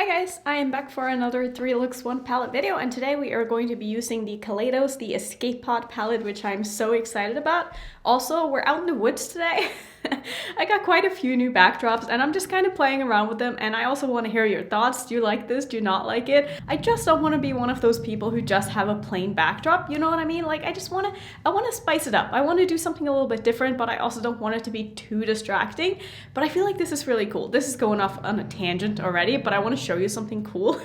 Hi guys, I am back for another 3 looks 1 palette video, and today we are going to be using the Kaleidos, the Escape palette, which I'm so excited about. Also, we're out in the woods today. I got quite a few new backdrops and I'm just kind of playing around with them, and I also want to hear your thoughts. Do you like this? Do you not like it? I just don't want to be one of those people who just have a plain backdrop, you know what I mean? Like I want to spice it up. I want to do something a little bit different, but I also don't want it to be too distracting. But I feel like this is really cool. This is going off on a tangent already, but I want to show you something cool.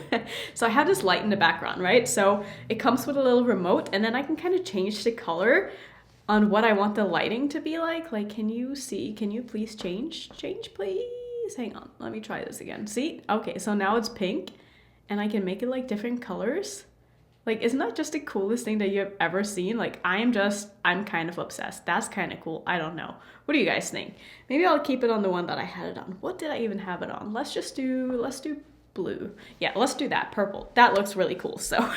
So I have this light in the background, right? So it comes with a little remote, and then I can kind of change the color on what I want the lighting to be like. Like, can you see? Can you please change? Change, please. Hang on. Let me try this again. See? Okay, so now it's pink, and I can make it like different colors. Like, isn't that just the coolest thing that you've ever seen? Like, I'm kind of obsessed. That's kind of cool. I don't know. What do you guys think? Maybe I'll keep it on the one that I had it on. What did I even have it on? Let's do blue. Yeah, let's do that. Purple. That looks really cool. So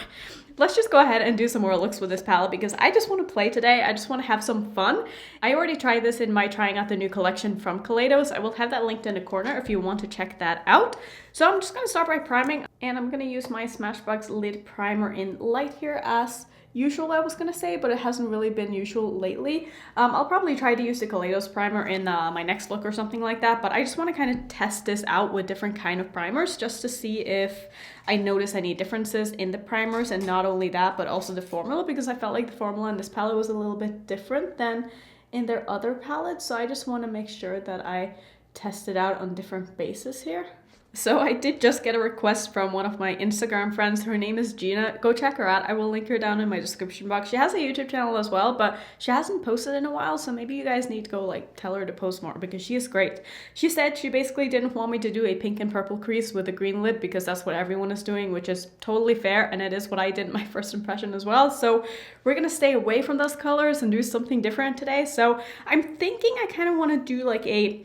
let's just go ahead and do some more looks with this palette because I just want to play today. I just want to have some fun. I already tried this in my trying out the new collection from Kaleidos. I will have that linked in the corner if you want to check that out. So I'm just going to start by priming, and I'm going to use my Smashbox lid primer in light here as usual, I was gonna say, but it hasn't really been usual lately. I'll probably try to use the Kaleidos primer in my next look or something like that, but I just want to kind of test this out with different kind of primers just to see if I notice any differences in the primers, and not only that, but also the formula, because I felt like the formula in this palette was a little bit different than in their other palettes, so I just want to make sure that I test it out on different bases here. So I did just get a request from one of my Instagram friends. Her name is Gina. Go check her out. I will link her down in my description box. She has a YouTube channel as well, but she hasn't posted in a while, so maybe you guys need to go like tell her to post more because she is great. She said she basically didn't want me to do a pink and purple crease with a green lid because that's what everyone is doing, which is totally fair, and it is what I did in my first impression as well. So we're gonna stay away from those colors and do something different today. So I'm thinking I kind of want to do like a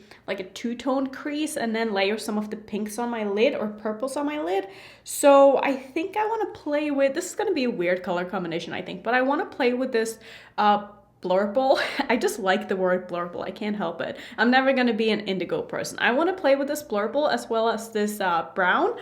two-tone crease and then layer some of the pinks on my lid or purples on my lid. So I think I want to play with, this is going to be a weird color combination I think, but I want to play with this blurple. I just like the word blurple. I can't help it. I'm never going to be an indigo person. I want to play with this blurple as well as this brown.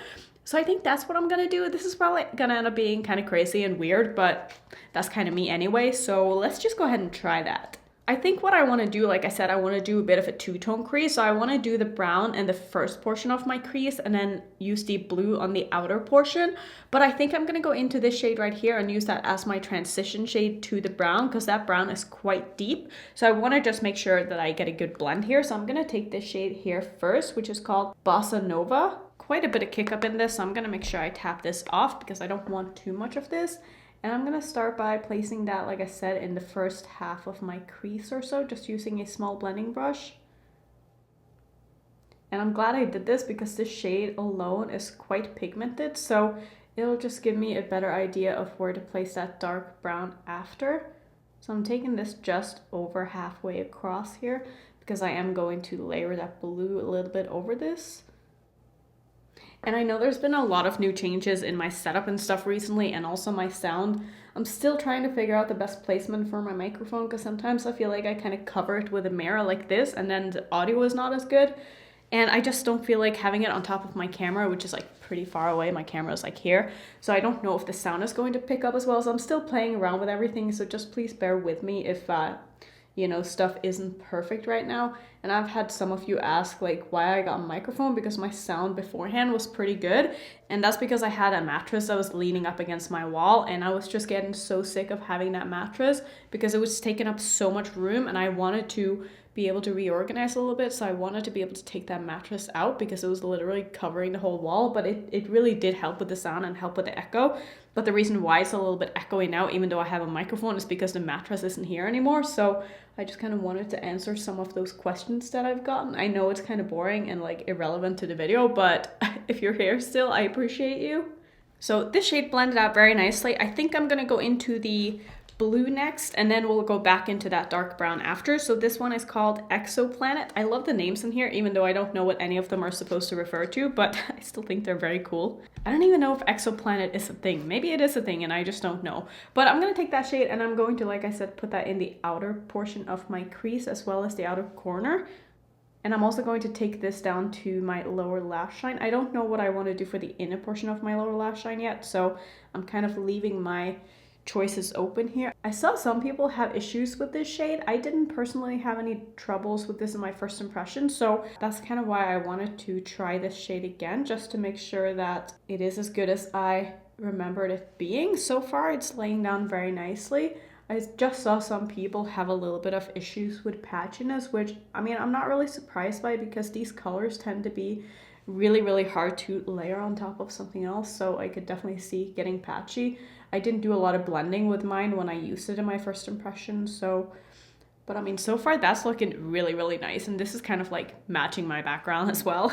So I think that's what I'm going to do. This is probably going to end up being kind of crazy and weird, but that's kind of me anyway. So let's just go ahead and try that. I think what I want to do, like I said, I want to do a bit of a two-tone crease. So I want to do the brown in the first portion of my crease and then use the blue on the outer portion. But I think I'm going to go into this shade right here and use that as my transition shade to the brown because that brown is quite deep. So I want to just make sure that I get a good blend here. So I'm going to take this shade here first, which is called Bossa Nova. Quite a bit of kick up in this, so I'm going to make sure I tap this off because I don't want too much of this. And I'm going to start by placing that, like I said, in the first half of my crease or so, just using a small blending brush. And I'm glad I did this because this shade alone is quite pigmented, so it'll just give me a better idea of where to place that dark brown after. So I'm taking this just over halfway across here because I am going to layer that blue a little bit over this. And I know there's been a lot of new changes in my setup and stuff recently, and also my sound. I'm still trying to figure out the best placement for my microphone because sometimes I feel like I kind of cover it with a mirror like this and then the audio is not as good. And I just don't feel like having it on top of my camera, which is like pretty far away. My camera is like here. So I don't know if the sound is going to pick up as well. So I'm still playing around with everything. So just please bear with me if you know, stuff isn't perfect right now. And I've had some of you ask like why I got a microphone because my sound beforehand was pretty good. And that's because I had a mattress that was leaning up against my wall, and I was just getting so sick of having that mattress because it was taking up so much room, and I wanted to be able to reorganize a little bit. So I wanted to be able to take that mattress out because it was literally covering the whole wall, but it really did help with the sound and help with the echo. But the reason why it's a little bit echoey now, even though I have a microphone, is because the mattress isn't here anymore. So I just kind of wanted to answer some of those questions that I've gotten. I know it's kind of boring and like irrelevant to the video, but if you're here still, I appreciate you. So this shade blended out very nicely. I think I'm going to go into the blue next, and then we'll go back into that dark brown after. So this one is called Exoplanet. I love the names in here, even though I don't know what any of them are supposed to refer to, but I still think they're very cool. I don't even know if exoplanet is a thing. Maybe it is a thing and I just don't know. But I'm going to take that shade and I'm going to, like I said, put that in the outer portion of my crease as well as the outer corner. And I'm also going to take this down to my lower lash line. I don't know what I want to do for the inner portion of my lower lash line yet, so I'm kind of leaving my choices open here. I saw some people have issues with this shade. I didn't personally have any troubles with this in my first impression, so that's kind of why I wanted to try this shade again, just to make sure that it is as good as I remembered it being. So far, it's laying down very nicely. I just saw some people have a little bit of issues with patchiness, which, I mean, I'm not really surprised by because these colors tend to be really hard to layer on top of something else, so I could definitely see getting patchy. I didn't do a lot of blending with mine when I used it in my first impression, so, but I mean, so far that's looking really nice, and this is kind of like matching my background as well.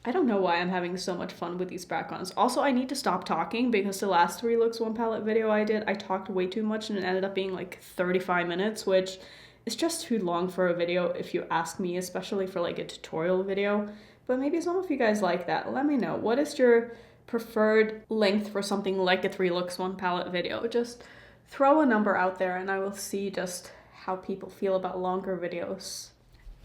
I don't know why I'm having so much fun with these backgrounds. Also, I need to stop talking because the last 3 looks 1 palette video I did, I talked way too much and it ended up being like 35 minutes, which is just too long for a video if you ask me, especially for like a tutorial video. But maybe some of you guys like that. Let me know. What is your preferred length for something like a 3 looks 1 palette video? Just throw a number out there and I will see just how people feel about longer videos.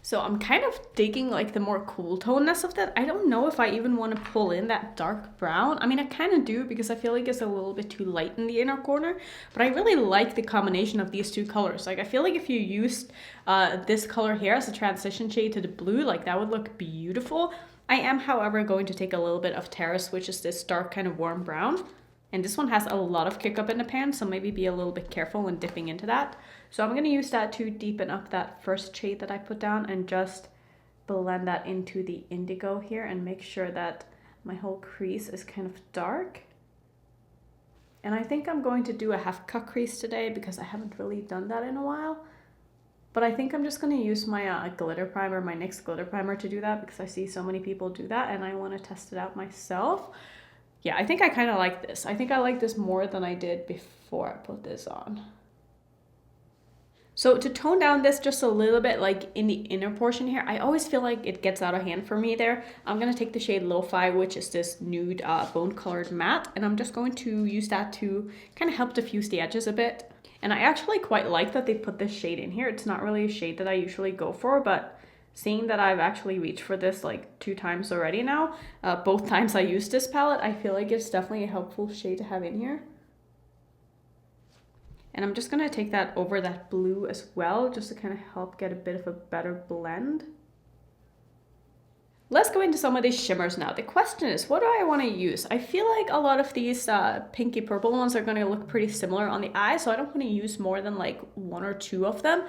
So I'm kind of digging like the more cool toneness of that. I don't know if I even want to pull in that dark brown. I mean, I kind of do because I feel like it's a little bit too light in the inner corner, but I really like the combination of these 2 colors. Like I feel like if you used this color here as a transition shade to the blue, like that would look beautiful. I am, however, going to take a little bit of Terrace, which is this dark kind of warm brown. And this one has a lot of kick up in the pan, so maybe be a little bit careful when dipping into that. So I'm going to use that to deepen up that first shade that I put down and just blend that into the indigo here and make sure that my whole crease is kind of dark. And I think I'm going to do a half cut crease today because I haven't really done that in a while. But I think I'm just going to use my glitter primer, my NYX glitter primer to do that because I see so many people do that and I want to test it out myself. Yeah, I think I kind of like this. I think I like this more than I did before I put this on. So to tone down this just a little bit, like in the inner portion here, I always feel like it gets out of hand for me there. I'm going to take the shade Lo-Fi, which is this nude bone colored matte, and I'm just going to use that to kind of help diffuse the edges a bit. And I actually quite like that they put this shade in here. It's not really a shade that I usually go for, but seeing that I've actually reached for this like 2 times already now, both times I used this palette, I feel like it's definitely a helpful shade to have in here. And I'm just going to take that over that blue as well, just to kind of help get a bit of a better blend. Let's go into some of these shimmers now. The question is, what do I want to use? I feel like a lot of these pinky purple ones are going to look pretty similar on the eye, so I don't want to use more than like 1 or 2 of them.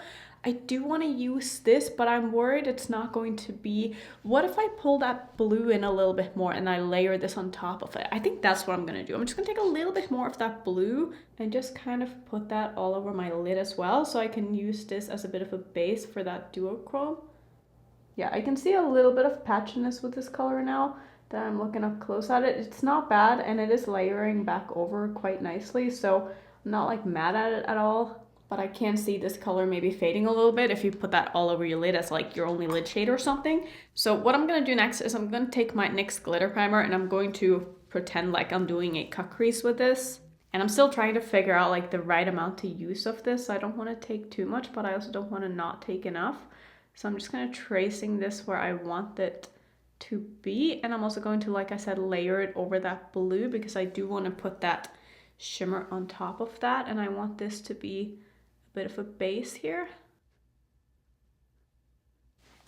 I do want to use this, but I'm worried it's not going to be... What if I pull that blue in a little bit more and I layer this on top of it? I think that's what I'm going to do. I'm just going to take a little bit more of that blue and just kind of put that all over my lid as well, so I can use this as a bit of a base for that duochrome. Yeah, I can see a little bit of patchiness with this color now that I'm looking up close at it. It's not bad, and it is layering back over quite nicely, so I'm not like mad at it at all. But I can see this color maybe fading a little bit if you put that all over your lid as like your only lid shade or something. So what I'm going to do next is I'm going to take my NYX glitter primer and I'm going to pretend like I'm doing a cut crease with this. And I'm still trying to figure out like the right amount to use of this. I don't want to take too much, but I also don't want to not take enough. So I'm just kind of tracing this where I want it to be. And I'm also going to, like I said, layer it over that blue because I do want to put that shimmer on top of that. And I want this to be bit of a base here.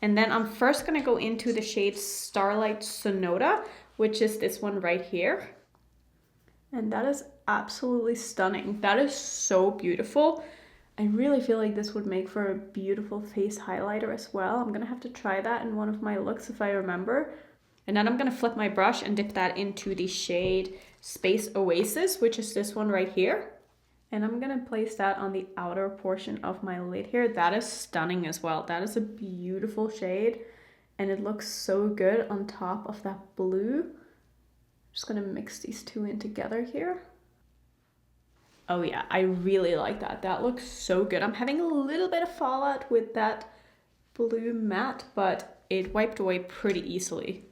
And then I'm first going to go into the shade Starlight Sonata, which is this one right here. And that is absolutely stunning. That is so beautiful. I really feel like this would make for a beautiful face highlighter as well. I'm going to have to try that in one of my looks if I remember. And then I'm going to flip my brush and dip that into the shade Space Oasis, which is this one right here. And I'm going to place that on the outer portion of my lid here. That is stunning as well. That is a beautiful shade. And it looks so good on top of that blue. I'm just going to mix these 2 in together here. Oh yeah, I really like that. That looks so good. I'm having a little bit of fallout with that blue matte, but it wiped away pretty easily.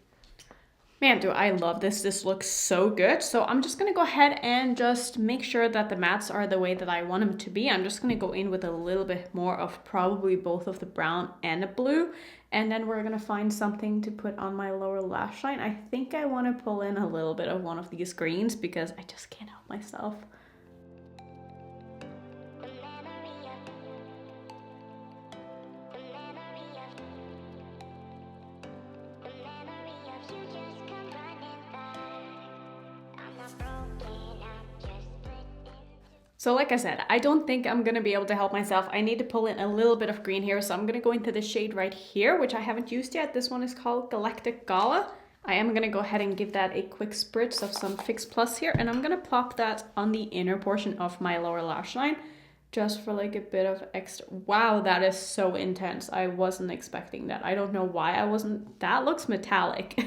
Man, do I love this. This looks so good. So I'm just gonna go ahead and just make sure that the mattes are the way that I want them to be. I'm just gonna go in with a little bit more of probably both of the brown and the blue. And then we're gonna find something to put on my lower lash line. I think I wanna pull in a little bit of one of these greens because I just can't help myself. So like I said, I don't think I'm gonna be able to help myself. I need to pull in a little bit of green here. So I'm gonna go into the shade right here, which I haven't used yet. This one is called Galactic Gala. I am gonna go ahead and give that a quick spritz of some Fix Plus here. And I'm gonna plop that on the inner portion of my lower lash line, just for like a bit of extra. Wow, that is so intense. I wasn't expecting that. I don't know why I wasn't. That looks metallic.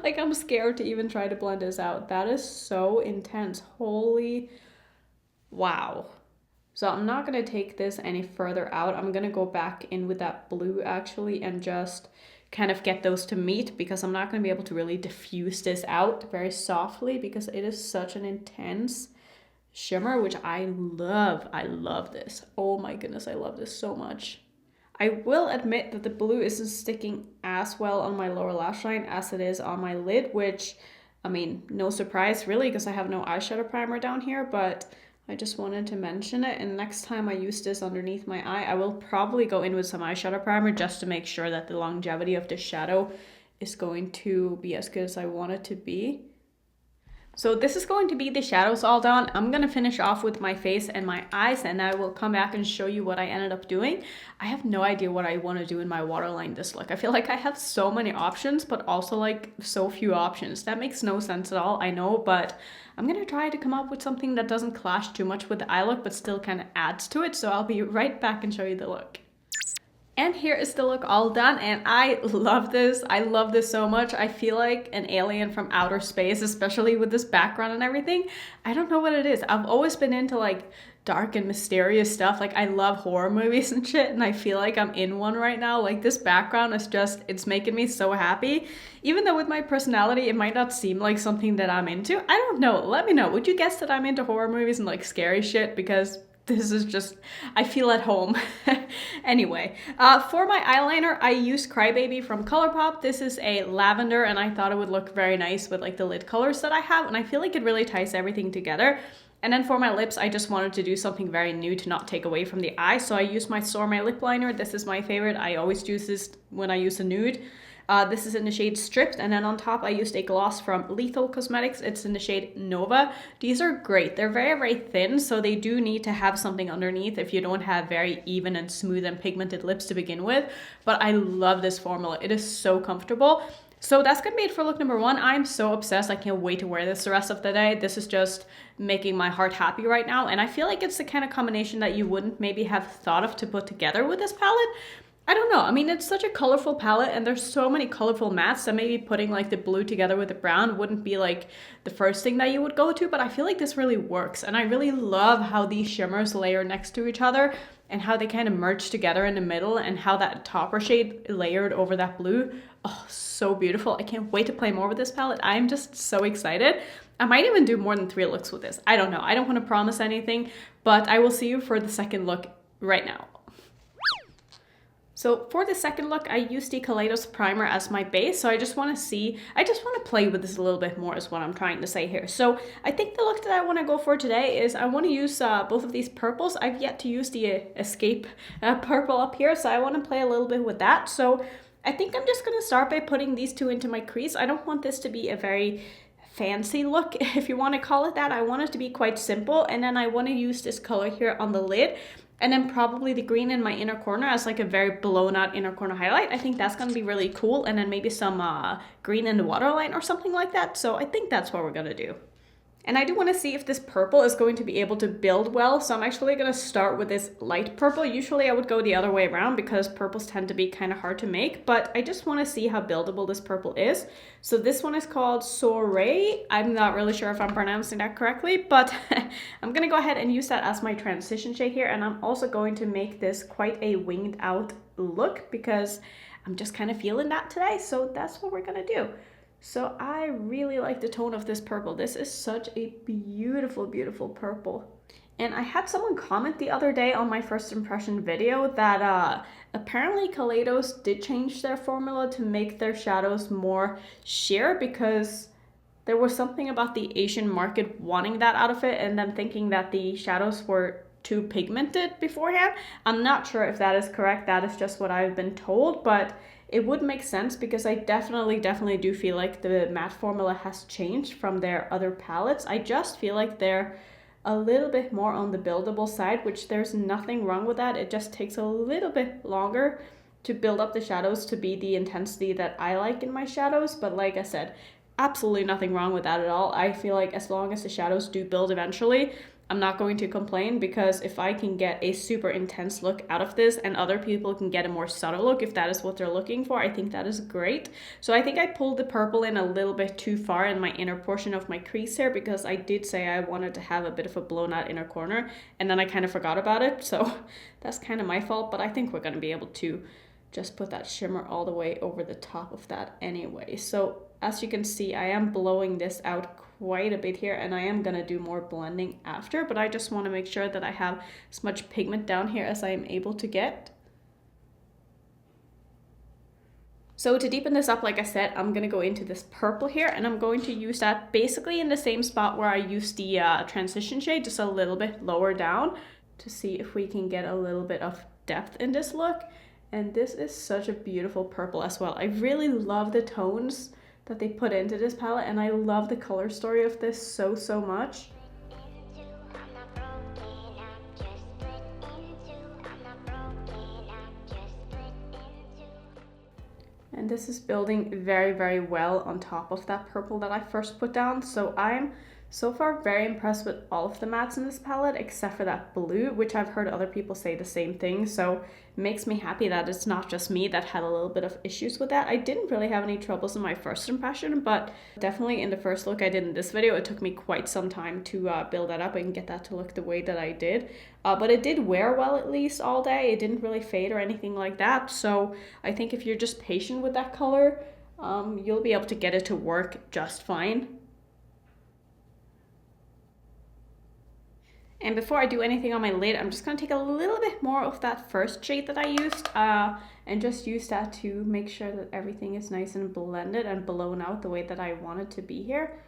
Like I'm scared to even try to blend this out. That is so intense. Holy wow. So I'm not going to take this any further out. I'm going to go back in with that blue actually and just kind of get those to meet, because I'm not going to be able to really diffuse this out very softly because it is such an intense shimmer, which I love. I love this. Oh my goodness, I love this so much. I will admit that the blue isn't sticking as well on my lower lash line as it is on my lid, which, I mean, no surprise really because I have no eyeshadow primer down here, but I just wanted to mention it. And next time I use this underneath my eye, I will probably go in with some eyeshadow primer just to make sure that the longevity of the shadow is going to be as good as I want it to be. So this is going to be the shadows all done. I'm gonna finish off with my face and my eyes, and I will come back and show you what I ended up doing. I have no idea what I want to do in my waterline this look. I feel like I have so many options, but also like so few options. That makes no sense at all, I know, but I'm gonna try to come up with something that doesn't clash too much with the eye look, but still kind of adds to it. So I'll be right back and show you the look. And here is the look all done, and I love this. I love this so much. I feel like an alien from outer space, especially with this background and everything. I don't know what it is. I've always been into like dark and mysterious stuff. Like I love horror movies and shit, and I feel like I'm in one right now. Like this background is just, it's making me so happy. Even though with my personality, it might not seem like something that I'm into. I don't know. Let me know. Would you guess that I'm into horror movies and like scary shit? Because this is just, I feel at home. Anyway, for my eyeliner, I use Crybaby from Colourpop. This is a lavender, and I thought it would look very nice with like the lid colors that I have, and I feel like it really ties everything together. And then for my lips, I just wanted to do something very new to not take away from the eye, so I used my Soar lip liner. This is my favorite. I always use this when I use a nude. This is in the shade Stripped, and then on top I used a gloss from Lethal Cosmetics. It's in the shade Nova. These are great. They're very, very thin, so they do need to have something underneath if you don't have very even and smooth and pigmented lips to begin with. But I love this formula. It is so comfortable. So that's gonna be it for look number one. I'm so obsessed. I can't wait to wear this the rest of the day. This is just making my heart happy right now, and I feel like it's the kind of combination that you wouldn't maybe have thought of to put together with this palette. I don't know. I mean, it's such a colorful palette, and there's so many colorful mattes that maybe putting like the blue together with the brown wouldn't be like the first thing that you would go to, but I feel like this really works. And I really love how these shimmers layer next to each other and how they kind of merge together in the middle, and how that topper shade layered over that blue. Oh, so beautiful. I can't wait to play more with this palette. I'm just so excited. I might even do more than 3 looks with this. I don't know. I don't want to promise anything, but I will see you for the second look right now. So for the second look, I used the Kaleidos primer as my base. So I just want to play with this a little bit more is what I'm trying to say here. So I think the look that I want to go for today is I want to use both of these purples. I've yet to use the Escape purple up here, so I want to play a little bit with that. So I think I'm just going to start by putting these two into my crease. I don't want this to be a very fancy look, if you want to call it that. I want it to be quite simple, and then I want to use this color here on the lid. And then probably the green in my inner corner as like a very blown out inner corner highlight. I think that's going to be really cool. And then maybe some green in the waterline or something like that. So I think that's what we're going to do. And I do want to see if this purple is going to be able to build well. So I'm actually going to start with this light purple. Usually I would go the other way around because purples tend to be kind of hard to make. But I just want to see how buildable this purple is. So this one is called Soiree. I'm not really sure if I'm pronouncing that correctly, but I'm going to go ahead and use that as my transition shade here. And I'm also going to make this quite a winged out look because I'm just kind of feeling that today. So that's what we're going to do. So I really like the tone of this purple. This is such a beautiful, beautiful purple. And I had someone comment the other day on my first impression video that apparently Kaleidos did change their formula to make their shadows more sheer because there was something about the Asian market wanting that out of it and them thinking that the shadows were too pigmented beforehand. I'm not sure if that is correct. That is just what I've been told, but it would make sense because I definitely do feel like the matte formula has changed from their other palettes. I just feel like they're a little bit more on the buildable side, which there's nothing wrong with that. It just takes a little bit longer to build up the shadows to be the intensity that I like in my shadows. But like I said, absolutely nothing wrong with that at all. I feel like as long as the shadows do build eventually, I'm not going to complain, because if I can get a super intense look out of this and other people can get a more subtle look, if that is what they're looking for, I think that is great. So I think I pulled the purple in a little bit too far in my inner portion of my crease here, because I did say I wanted to have a bit of a blown out inner corner and then I kind of forgot about it. So that's kind of my fault, but I think we're going to be able to just put that shimmer all the way over the top of that anyway. So as you can see, I am blowing this out quite a bit here, and I am gonna do more blending after, but I just want to make sure that I have as much pigment down here as I am able to get. So to deepen this up, like I said, I'm gonna go into this purple here, and I'm going to use that basically in the same spot where I used the transition shade, just a little bit lower down, to see if we can get a little bit of depth in this look. And this is such a beautiful purple as well. I really love the tones that they put into this palette, and I love the color story of this so much. And this is building very well on top of that purple that I first put down. So I'm so far very impressed with all of the mattes in this palette except for that blue, which I've heard other people say the same thing. So it makes me happy that it's not just me that had a little bit of issues with that. I didn't really have any troubles in my first impression, but definitely in the first look I did in this video, it took me quite some time to build that up and get that to look the way that I did. But it did wear well, at least all day. It didn't really fade or anything like that. So I think if you're just patient with that color, you'll be able to get it to work just fine. And before I do anything on my lid, I'm just going to take a little bit more of that first shade that I used and just use that to make sure that everything is nice and blended and blown out the way that I want it to be here.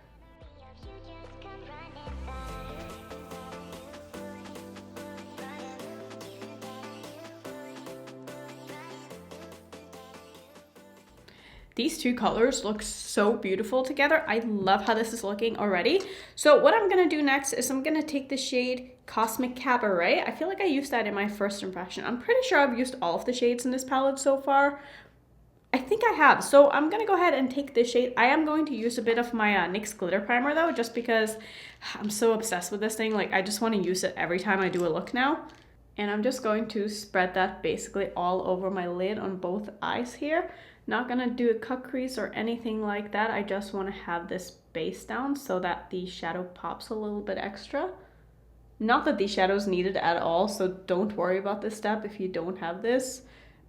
These two colors look so beautiful together. I love how this is looking already. So what I'm gonna do next is I'm gonna take the shade Cosmic Cabaret. I feel like I used that in my first impression. I'm pretty sure I've used all of the shades in this palette so far. I think I have. So I'm gonna go ahead and take this shade. I am going to use a bit of my NYX glitter primer though, just because I'm so obsessed with this thing. Like, I just want to use it every time I do a look now. And I'm just going to spread that basically all over my lid on both eyes here. Not gonna do a cut crease or anything like that. I just want to have this base down so that the shadow pops a little bit extra. Not that the shadow's needed at all, so don't worry about this step if you don't have this.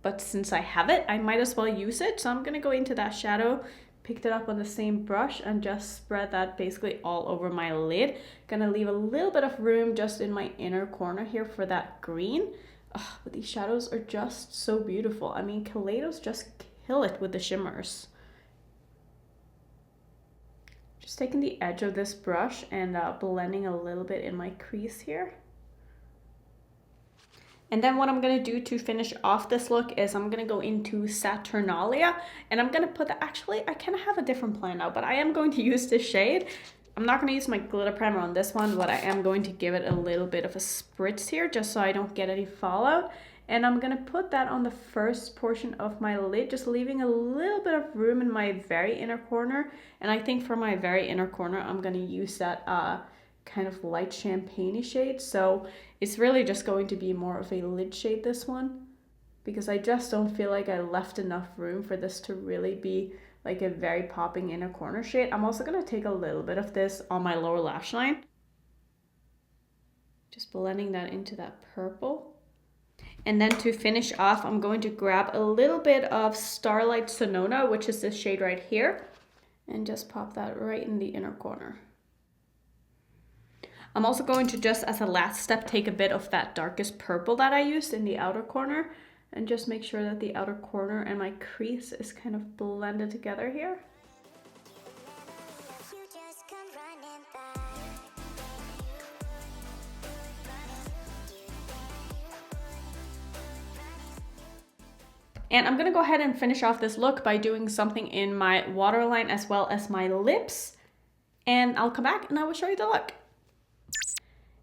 But since I have it, I might as well use it. So I'm gonna go into that shadow, picked it up on the same brush, and just spread that basically all over my lid. Gonna leave a little bit of room just in my inner corner here for that green. But these shadows are just so beautiful. I mean, Kaleidos just kill it with the shimmers. Just taking the edge of this brush and blending a little bit in my crease here. And then what I'm gonna do to finish off this look is I'm gonna go into Saturnalia, and I'm gonna put actually, I kind of have a different plan now, but I am going to use this shade. I'm not gonna use my glitter primer on this one, but I am going to give it a little bit of a spritz here just so I don't get any fallout. And I'm gonna put that on the first portion of my lid, just leaving a little bit of room in my very inner corner. And I think for my very inner corner, I'm gonna use that kind of light champagne-y shade. So it's really just going to be more of a lid shade, this one, because I just don't feel like I left enough room for this to really be like a very popping inner corner shade. I'm also gonna take a little bit of this on my lower lash line. Just blending that into that purple. And then to finish off, I'm going to grab a little bit of Starlight Sonona, which is this shade right here. and just pop that right in the inner corner. I'm also going to, just as a last step, take a bit of that darkest purple that I used in the outer corner and just make sure that the outer corner and my crease is kind of blended together here. And I'm gonna go ahead and finish off this look by doing something in my waterline as well as my lips. And I'll come back and I will show you the look.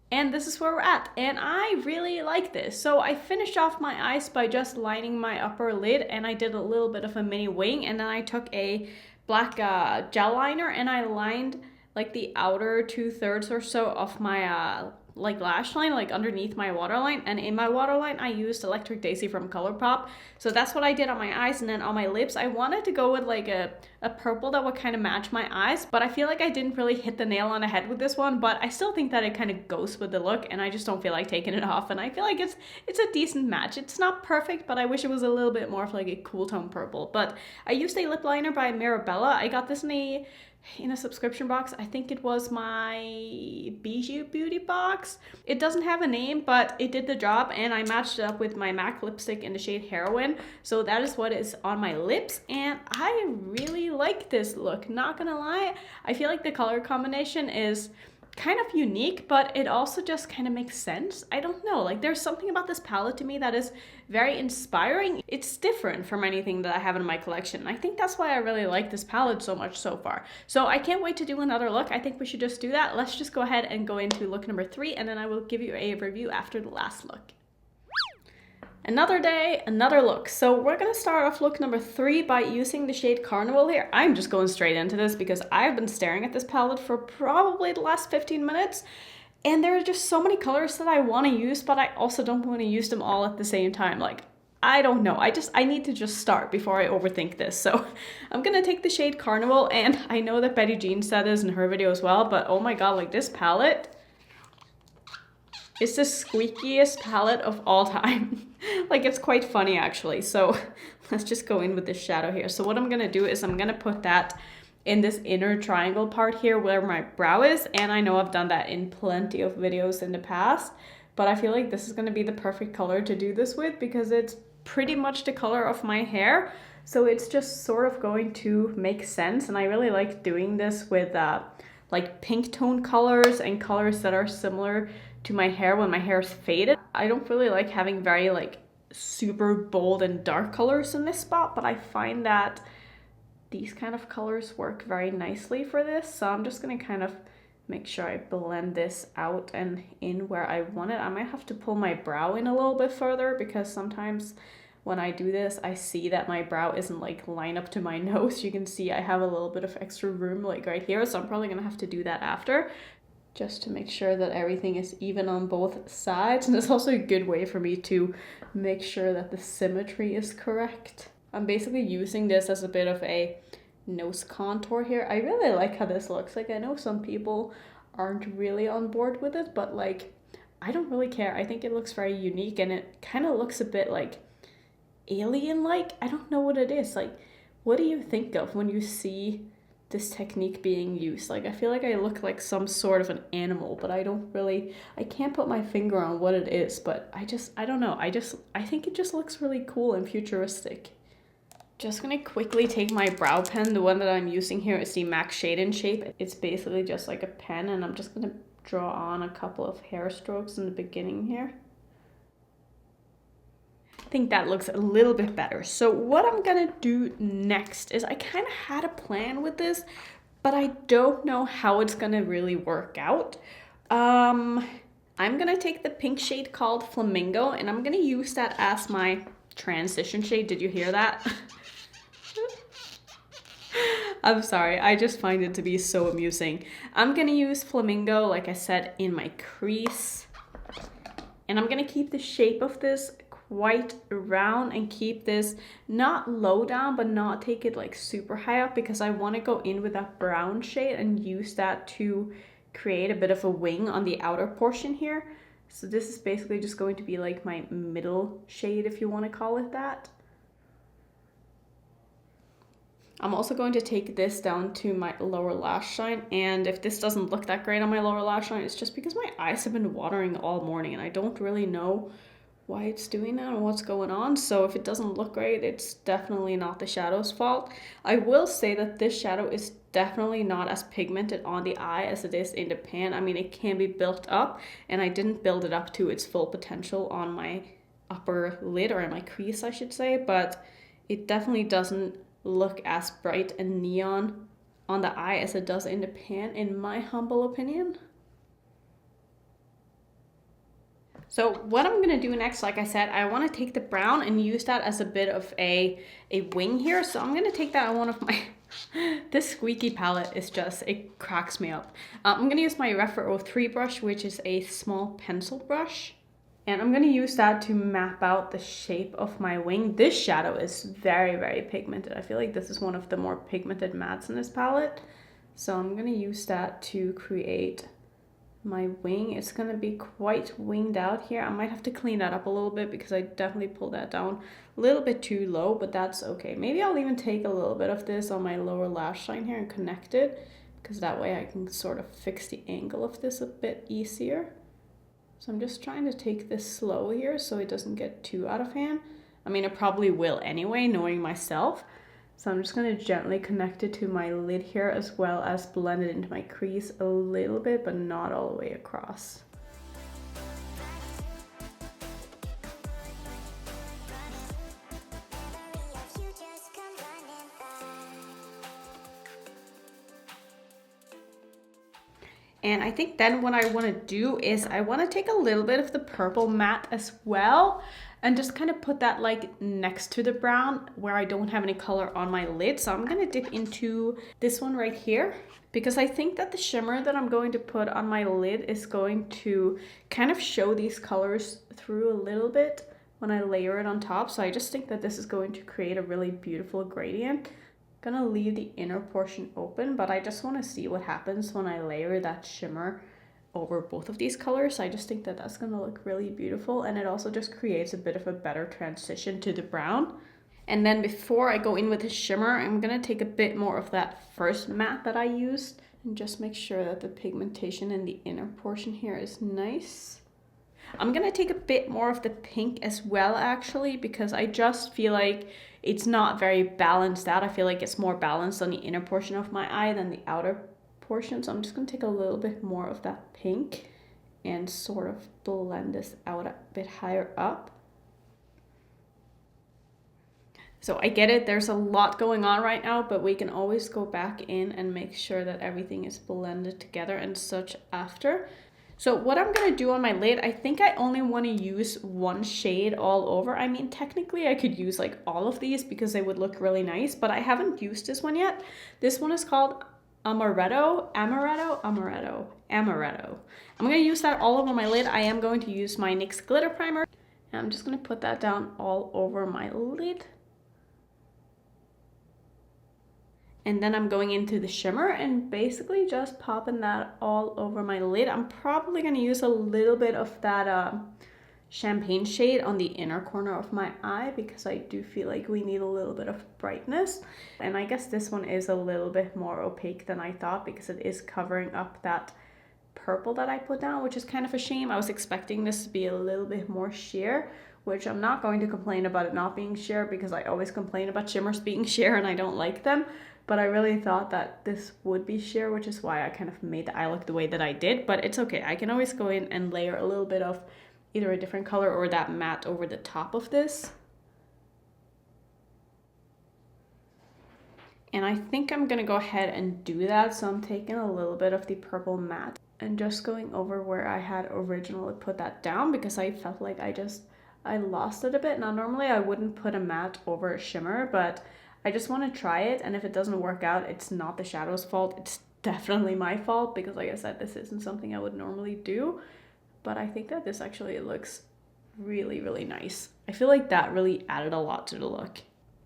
And this is where we're at. And I really like this. So I finished off my eyes by just lining my upper lid, and I did a little bit of a mini wing, and then I took a black gel liner and I lined like the outer 2/3 or so of my like lash line, like underneath my waterline. And in my waterline I used Electric Daisy from Colourpop. So that's what I did on my eyes. And then on my lips I wanted to go with like a purple that would kind of match my eyes, but I feel like I didn't really hit the nail on the head with this one. But I still think that it kind of goes with the look, and I just don't feel like taking it off. And I feel like it's a decent match. It's not perfect, but I wish it was a little bit more of like a cool tone purple. But I used a lip liner by Mirabella. I got this in a subscription box. I think it was my Bijou Beauty box. It doesn't have a name, but it did the job, and I matched it up with my MAC lipstick in the shade Heroin. So that is what is on my lips, and I really like this look, not gonna lie. I feel like the color combination is kind of unique, but it also just kind of makes sense. I don't know, like there's something about this palette to me that is very inspiring. It's different from anything that I have in my collection. I think that's why I really like this palette so much so far. So I can't wait to do another look. I think we should just do that. Let's just go ahead and go into look number 3, and then I will give you a review after the last look. Another day, another look. So we're gonna start off look number 3 by using the shade Carnival here. I'm just going straight into this because I've been staring at this palette for probably the last 15 minutes. And there are just so many colors that I want to use, but I also don't want to use them all at the same time. Like, I don't know. I need to just start before I overthink this. So I'm gonna take the shade Carnival, and I know that Betty Jean said this in her video as well, but oh my god, like this palette, it's the squeakiest palette of all time. Like, it's quite funny actually. So let's just go in with this shadow here. So what I'm gonna do is I'm gonna put that in this inner triangle part here where my brow is. And I know I've done that in plenty of videos in the past, but I feel like this is gonna be the perfect color to do this with because it's pretty much the color of my hair. So it's just sort of going to make sense. And I really like doing this with like pink tone colors and colors that are similar to my hair when my hair is faded. I don't really like having very like super bold and dark colors in this spot, but I find that these kind of colors work very nicely for this. So I'm just gonna kind of make sure I blend this out and in where I want it. I might have to pull my brow in a little bit further because sometimes when I do this, I see that my brow isn't like lined up to my nose. You can see I have a little bit of extra room like right here. So I'm probably gonna have to do that after, just to make sure that everything is even on both sides. And it's also a good way for me to make sure that the symmetry is correct. I'm basically using this as a bit of a nose contour here. I really like how this looks. Like, I know some people aren't really on board with it, but like, I don't really care. I think it looks very unique, and it kind of looks a bit like alien-like. I don't know what it is. Like, what do you think of when you see this technique being used? Like, I feel like I look like some sort of an animal, but I can't put my finger on what it is, but I don't know. I think it just looks really cool and futuristic. Just gonna quickly take my brow pen. The one that I'm using here is the MAC Shade and Shape. It's basically just like a pen, and I'm just gonna draw on a couple of hair strokes in the beginning here. I think that looks a little bit better. So what I'm gonna do next is I kind of had a plan with this, but I don't know how it's gonna really work out. I'm gonna take the pink shade called Flamingo, and I'm gonna use that as my transition shade. Did you hear that? I'm sorry, I just find it to be so amusing. I'm gonna use Flamingo, like I said, in my crease. And I'm gonna keep the shape of this quite round and keep this not low down, but not take it like super high up, because I want to go in with that brown shade and use that to create a bit of a wing on the outer portion here. So this is basically just going to be like my middle shade, if you want to call it that. I'm also going to take this down to my lower lash line, and if this doesn't look that great on my lower lash line, it's just because my eyes have been watering all morning and I don't really know why it's doing that and what's going on. So if it doesn't look great, it's definitely not the shadow's fault. I will say that this shadow is definitely not as pigmented on the eye as it is in the pan. I mean, it can be built up, and I didn't build it up to its full potential on my upper lid, or in my crease I should say, but it definitely doesn't look as bright and neon on the eye as it does in the pan, in my humble opinion. So what I'm gonna do next, like I said, I wanna take the brown and use that as a bit of a wing here. So I'm gonna take that on one of my, this squeaky palette is just, it cracks me up. I'm gonna use my Rephr 03 brush, which is a small pencil brush. And I'm gonna use that to map out the shape of my wing. This shadow is very, very pigmented. I feel like this is one of the more pigmented mattes in this palette. So I'm gonna use that to create my wing. It's gonna be quite winged out here. I might have to clean that up a little bit because I definitely pulled that down a little bit too low, but that's okay. Maybe I'll even take a little bit of this on my lower lash line here and connect it, because that way I can sort of fix the angle of this a bit easier. So I'm just trying to take this slow here so it doesn't get too out of hand. I mean, it probably will anyway, knowing myself. So I'm just going to gently connect it to my lid here, as well as blend it into my crease a little bit, but not all the way across. And I think then what I want to do is I want to take a little bit of the purple matte as well and just kind of put that like next to the brown where I don't have any color on my lid. So I'm going to dip into this one right here, because I think that the shimmer that I'm going to put on my lid is going to kind of show these colors through a little bit when I layer it on top. So I just think that this is going to create a really beautiful gradient. Gonna leave the inner portion open, but I just want to see what happens when I layer that shimmer over both of these colors. I just think that that's gonna look really beautiful, and it also just creates a bit of a better transition to the brown. And then before I go in with the shimmer, I'm gonna take a bit more of that first matte that I used and just make sure that the pigmentation in the inner portion here is nice. I'm gonna take a bit more of the pink as well, actually, because I just feel like it's not very balanced out. I feel like it's more balanced on the inner portion of my eye than the outer portion. So I'm just gonna take a little bit more of that pink and sort of blend this out a bit higher up. So I get it, there's a lot going on right now, but we can always go back in and make sure that everything is blended together and such after. So what I'm gonna do on my lid, I think I only want to use one shade all over. I mean, technically I could use like all of these because they would look really nice, but I haven't used this one yet. This one is called Amaretto. I'm gonna use that all over my lid. I am going to use my NYX glitter primer, and I'm just gonna put that down all over my lid. And then I'm going into the shimmer and basically just popping that all over my lid. I'm probably gonna use a little bit of that champagne shade on the inner corner of my eye, because I do feel like we need a little bit of brightness. And I guess this one is a little bit more opaque than I thought, because it is covering up that purple that I put down, which is kind of a shame. I was expecting this to be a little bit more sheer, which I'm not going to complain about it not being sheer, because I always complain about shimmers being sheer and I don't like them. But I really thought that this would be sheer, which is why I kind of made the eye look the way that I did. But it's okay, I can always go in and layer a little bit of either a different color or that matte over the top of this. And I think I'm gonna go ahead and do that. So I'm taking a little bit of the purple matte and just going over where I had originally put that down, because I felt like I lost it a bit. Now normally I wouldn't put a matte over a shimmer, but I just want to try it, and if it doesn't work out, it's not the shadow's fault, it's definitely my fault, because like I said, this isn't something I would normally do. But I think that this actually looks really, really nice. I feel like that really added a lot to the look.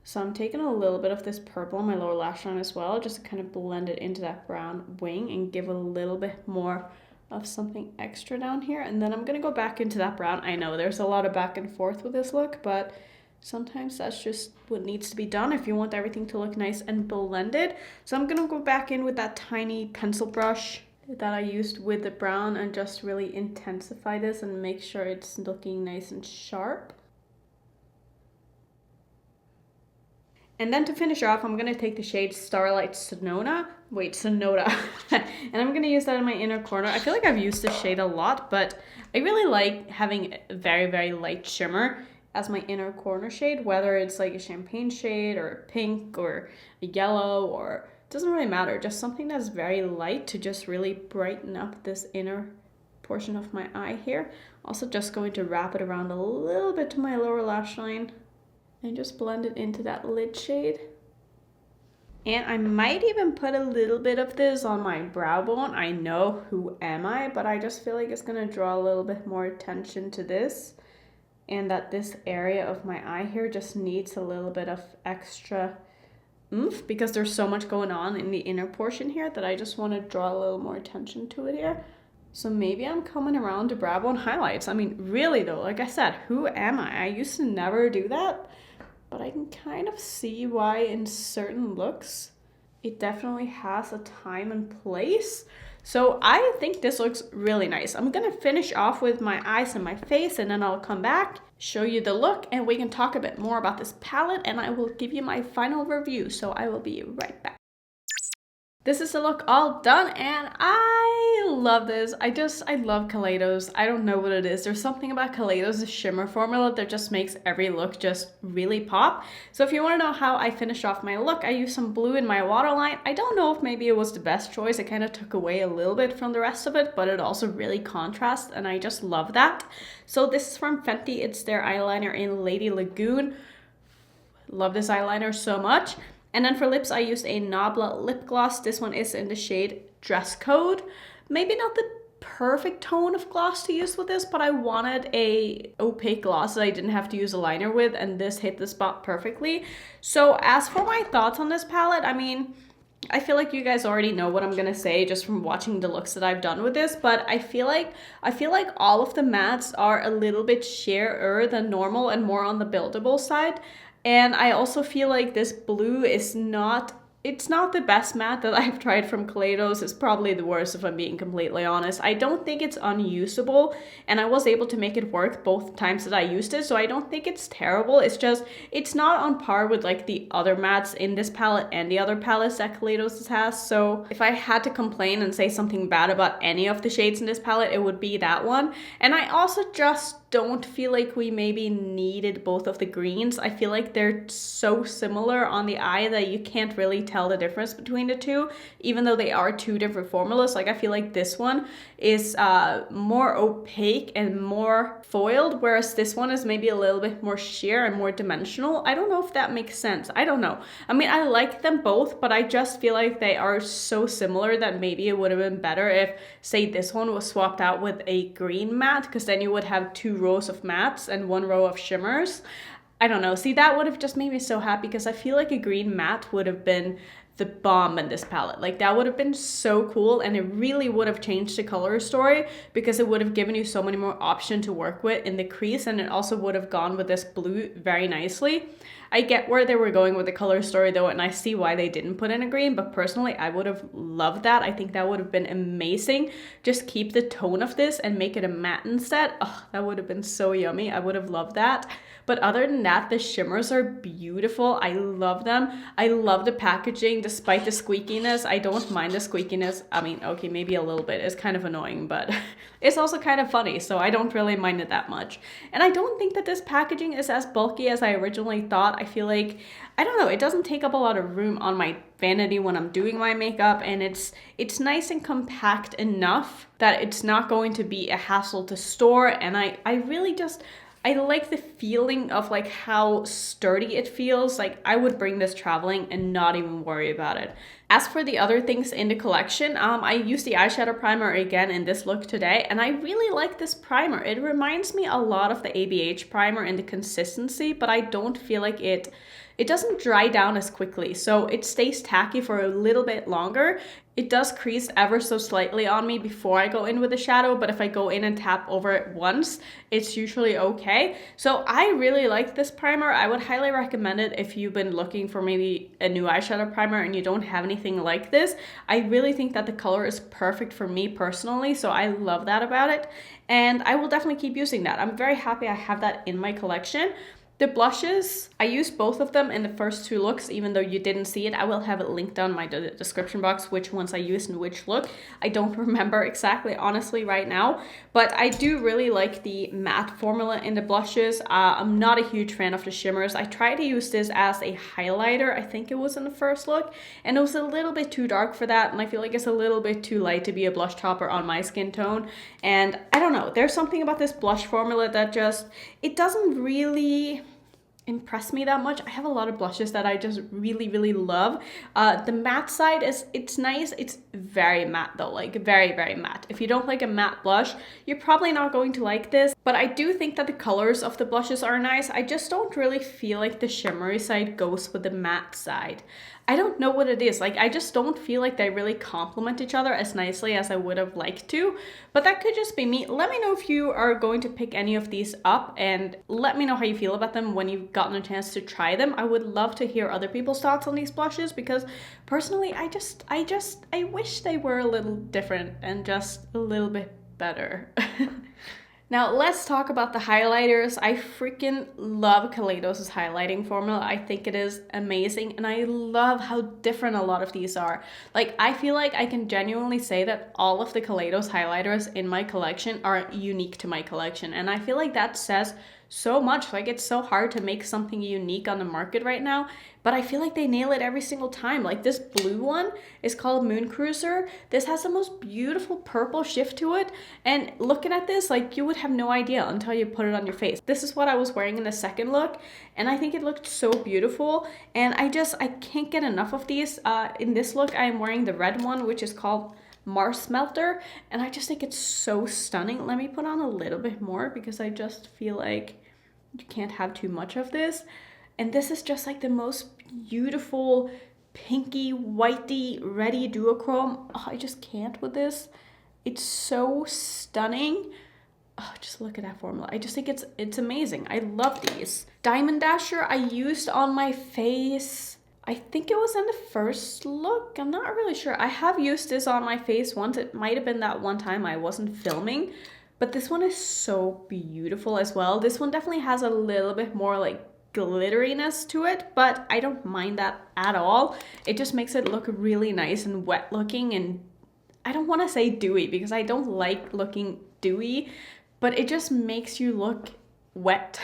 So I'm taking a little bit of this purple on my lower lash line as well, just to kind of blend it into that brown wing and give a little bit more of something extra down here. And then I'm gonna go back into that brown. I know there's a lot of back and forth with this look, but Sometimes that's just what needs to be done if you want everything to look nice and blended. So I'm gonna go back in with that tiny pencil brush that I used with the brown and just really intensify this and make sure it's looking nice and sharp. And then to finish off, I'm gonna take the shade Starlight Sonota. And I'm gonna use that in my inner corner. I feel like I've used this shade a lot, but I really like having a very, very light shimmer as my inner corner shade, whether it's like a champagne shade or a pink or a yellow, or it doesn't really matter, just something that's very light to just really brighten up this inner portion of my eye here. Also just going to wrap it around a little bit to my lower lash line and just blend it into that lid shade. And I might even put a little bit of this on my brow bone. I know, who am I? But I just feel like it's gonna draw a little bit more attention to this, and that this area of my eye here just needs a little bit of extra oomph because there's so much going on in the inner portion here that I just want to draw a little more attention to it here. So maybe I'm coming around to brow bone highlights. I mean, really though, like I said, who am I? I used to never do that, but I can kind of see why in certain looks it definitely has a time and place. So I think this looks really nice. I'm gonna finish off with my eyes and my face, and then I'll come back, show you the look, and we can talk a bit more about this palette, and I will give you my final review. So I will be right back. This is the look all done, and I love this. I love Kaleidos. I don't know what it is. There's something about Kaleidos' shimmer formula that just makes every look just really pop. So if you want to know how I finish off my look, I used some blue in my waterline. I don't know if maybe it was the best choice. It kind of took away a little bit from the rest of it, but it also really contrasts, and I just love that. So this is from Fenty. It's their eyeliner in Lady Lagoon. Love this eyeliner so much. And then for lips, I used a Nabla lip gloss. This one is in the shade Dress Code. Maybe not the perfect tone of gloss to use with this, but I wanted a opaque gloss that I didn't have to use a liner with, and this hit the spot perfectly. So as for my thoughts on this palette, I mean, I feel like you guys already know what I'm gonna say just from watching the looks that I've done with this, but I feel like all of the mattes are a little bit sheerer than normal and more on the buildable side. And I also feel like this blue is it's not the best matte that I've tried from Kaleidos. It's probably the worst if I'm being completely honest. I don't think it's unusable, and I was able to make it work both times that I used it, so I don't think it's terrible. It's just, it's not on par with like the other mattes in this palette and the other palettes that Kaleidos has. So if I had to complain and say something bad about any of the shades in this palette, it would be that one. And I also just don't feel like we maybe needed both of the greens. I feel like they're so similar on the eye that you can't really tell the difference between the two, even though they are two different formulas. Like I feel like this one is more opaque and more foiled, whereas this one is maybe a little bit more sheer and more dimensional. I don't know if that makes sense. I don't know. I mean, I like them both, but I just feel like they are so similar that maybe it would have been better if, say, this one was swapped out with a green matte, because then you would have two rows of mattes and one row of shimmers. I don't know. See, that would have just made me so happy, because I feel like a green matte would have been the bomb in this palette. Like that would have been so cool, and it really would have changed the color story, because it would have given you so many more options to work with in the crease, and it also would have gone with this blue very nicely. I get where they were going with the color story though, and I see why they didn't put in a green, but personally I would have loved that. I think that would have been amazing. Just keep the tone of this and make it a matte instead. Oh, that would have been so yummy. I would have loved that. But other than that, the shimmers are beautiful. I love them. I love the packaging despite the squeakiness. I don't mind the squeakiness. I mean, okay, maybe a little bit. It's kind of annoying, but it's also kind of funny, so I don't really mind it that much. And I don't think that this packaging is as bulky as I originally thought. I feel like, I don't know, it doesn't take up a lot of room on my vanity when I'm doing my makeup, and it's nice and compact enough that it's not going to be a hassle to store. And I really just, I like the feeling of like how sturdy it feels. Like I would bring this traveling and not even worry about it. As for the other things in the collection, I used the eyeshadow primer again in this look today, and I really like this primer. It reminds me a lot of the ABH primer in the consistency, but I don't feel like it doesn't dry down as quickly, so it stays tacky for a little bit longer. It does crease ever so slightly on me before I go in with the shadow, but if I go in and tap over it once, it's usually okay. So I really like this primer. I would highly recommend it if you've been looking for maybe a new eyeshadow primer and you don't have anything like this. I really think that the color is perfect for me personally, so I love that about it. And I will definitely keep using that. I'm very happy I have that in my collection. The blushes, I used both of them in the first two looks, even though you didn't see it. I will have it linked down my description box, which ones I used in which look. I don't remember exactly, honestly, right now, but I do really like the matte formula in the blushes. I'm not a huge fan of the shimmers. I tried to use this as a highlighter, I think it was in the first look, and it was a little bit too dark for that, and I feel like it's a little bit too light to be a blush topper on my skin tone. And I don't know, there's something about this blush formula that just, it doesn't really impress me that much. I have a lot of blushes that I just really love. The matte side it's nice. It's very matte though, like very matte. If you don't like a matte blush, you're probably not going to like this, but I do think that the colors of the blushes are nice. I just don't really feel like the shimmery side goes with the matte side. I don't know what it is. Like, I just don't feel like they really complement each other as nicely as I would have liked to, but that could just be me. Let me know if you are going to pick any of these up, and let me know how you feel about them when you've gotten a chance to try them. I would love to hear other people's thoughts on these blushes, because personally, I wish they were a little different and just a little bit better. Now let's talk about the highlighters. I freaking love Kaleidos' highlighting formula. I think it is amazing, and I love how different a lot of these are. Like, I feel like I can genuinely say that all of the Kaleidos highlighters in my collection are unique to my collection, and I feel like that says so much. Like, it's so hard to make something unique on the market right now, but I feel like they nail it every single time. Like, this blue one is called Moon Cruiser. This has the most beautiful purple shift to it, and looking at this, like, you would have no idea until you put it on your face. This is what I was wearing in the second look, and I think it looked so beautiful, and I can't get enough of these. In this look, I am wearing the red one, which is called Mars Melter, and I just think it's so stunning. Let me put on a little bit more, because I just feel like you can't have too much of this. And this is just like the most beautiful pinky whitey reddy duochrome. Oh, I just can't with this. It's so stunning. Oh, just look at that formula. I just think it's amazing. I love these. Diamond Dasher I used on my face, I think it was in the first look. I'm not really sure. I have used this on my face once. It might have been that one time I wasn't filming, but this one is so beautiful as well. This one definitely has a little bit more like glitteriness to it, but I don't mind that at all. It just makes it look really nice and wet looking, and I don't want to say dewy because I don't like looking dewy, but it just makes you look wet.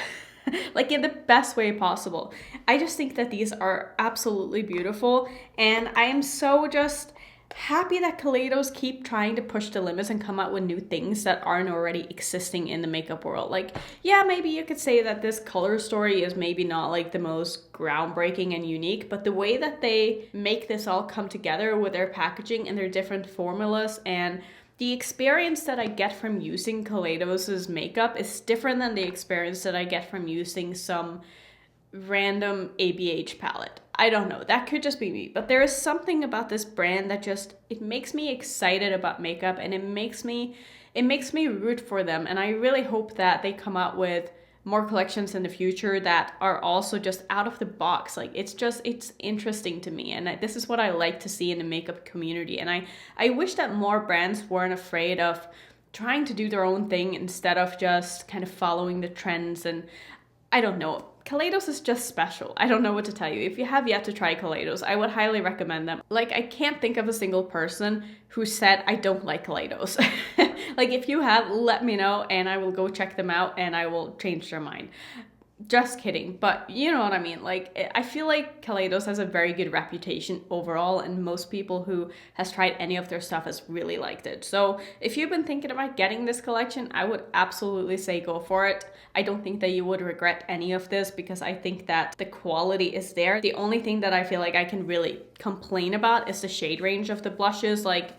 Like, in the best way possible. I just think that these are absolutely beautiful, and I am so just happy that Kaleidos keep trying to push the limits and come out with new things that aren't already existing in the makeup world. Like, yeah, maybe you could say that this color story is maybe not like the most groundbreaking and unique, but the way that they make this all come together with their packaging and their different formulas, and the experience that I get from using Kaleidos' makeup is different than the experience that I get from using some random ABH palette. I don't know, that could just be me, but there is something about this brand that just, it makes me excited about makeup, and it makes me root for them, and I really hope that they come out with more collections in the future that are also just out of the box. Like, it's interesting to me, and this is what I like to see in the makeup community, and I wish that more brands weren't afraid of trying to do their own thing instead of just kind of following the trends. And I don't know, Kaleidos is just special. I don't know what to tell you. If you have yet to try Kaleidos, I would highly recommend them. Like, I can't think of a single person who said, I don't like Kaleidos. Like, if you have, let me know, and I will go check them out, and I will change their mind. Just kidding, but you know what I mean. Like, I feel like Kaleidos has a very good reputation overall, and most people who has tried any of their stuff has really liked it. So if you've been thinking about getting this collection, I would absolutely say go for it. I don't think that you would regret any of this, because I think that the quality is there. The only thing that I feel like I can really complain about is the shade range of the blushes. Like,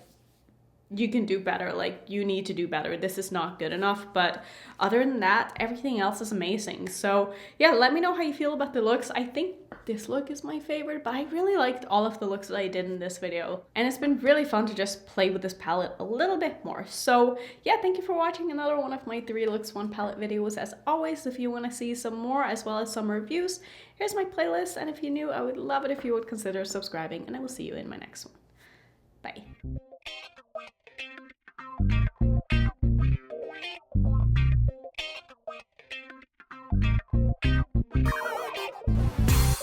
you can do better. Like, you need to do better. This is not good enough. But other than that, everything else is amazing. So yeah, let me know how you feel about the looks. I think this look is my favorite, but I really liked all of the looks that I did in this video. And it's been really fun to just play with this palette a little bit more. So yeah, thank you for watching another one of my 3 looks 1 palette videos. As always, if you want to see some more as well as some reviews, here's my playlist. And if you're new, I would love it if you would consider subscribing, and I will see you in my next one. Bye.